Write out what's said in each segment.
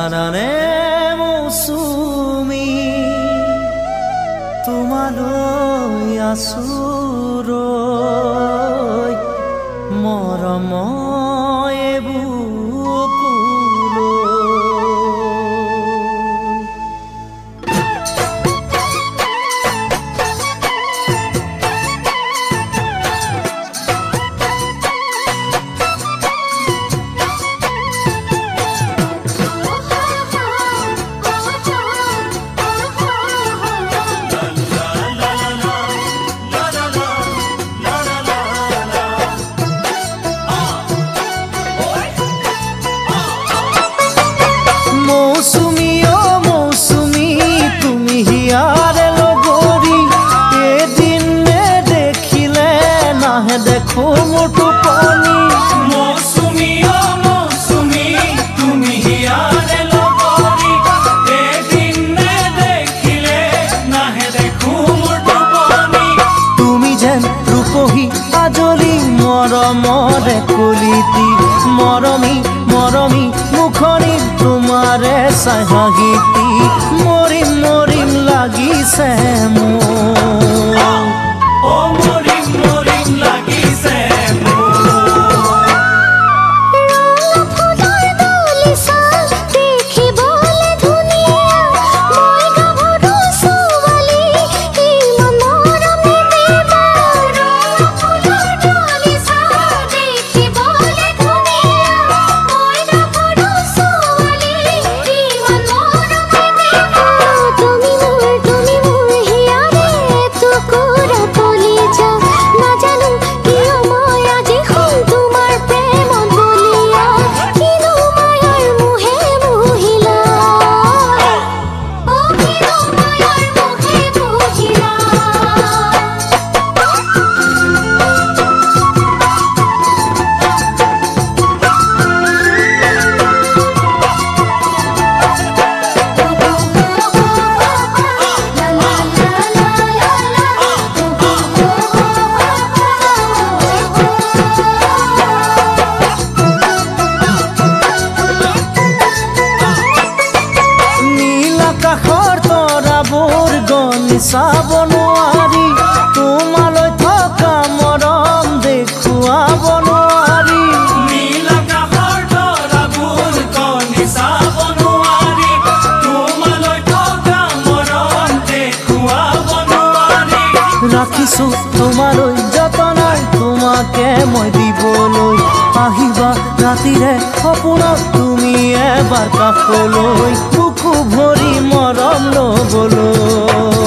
জানানে মৌচুমী তোমালৈ আছো ৰৈ মৰময়ে দেখো মোটু পানি মৌচুমী ও মৌচুমী তুমি হিয়াৰে লগৰী এদিন দেখিলে নাহে দেখো মোটু পানি তুমি যেন ৰূপহী আজলি মৰমৰে কলিতি মৰমী মৰমী মুখনি তোমাৰে চাই হাঁহিতি মৰিম মৰিম লাগিছে মোৰ ও মৰিম মৰিম লাগিছে চাব নোৱাৰি তোমালৈ থকা মৰম দেখুৱাব নোৱাৰি নীল আকাশৰ তৰাবোৰ কণী চাব নোৱাৰি তোমালৈ থকা মৰম দেখুৱাব নোৱাৰি ৰাখিছো তোমালৈ যতনাই তোমাকে মই দিবলৈ আহিবা ৰাতিৰে সপোনত তুমি এবাৰ কাষলৈ বুকু ভৰি মৰম ল'বলৈ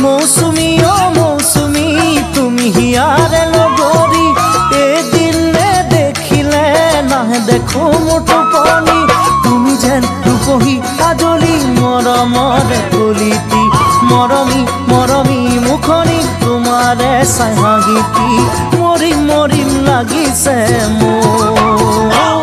মৌচুমী ও মৌচুমী তুমি হিয়াৰে লগৰী এদিন দেখিলে নাহে দেখো মোটু পানি তুমি যেন ৰূপহী আজলি মৰমৰে কলিতি মৰমী মৰমী মুখনি তোমাৰে চাই হাঁহিতি মৰিম মৰিম লাগিছে মোৰ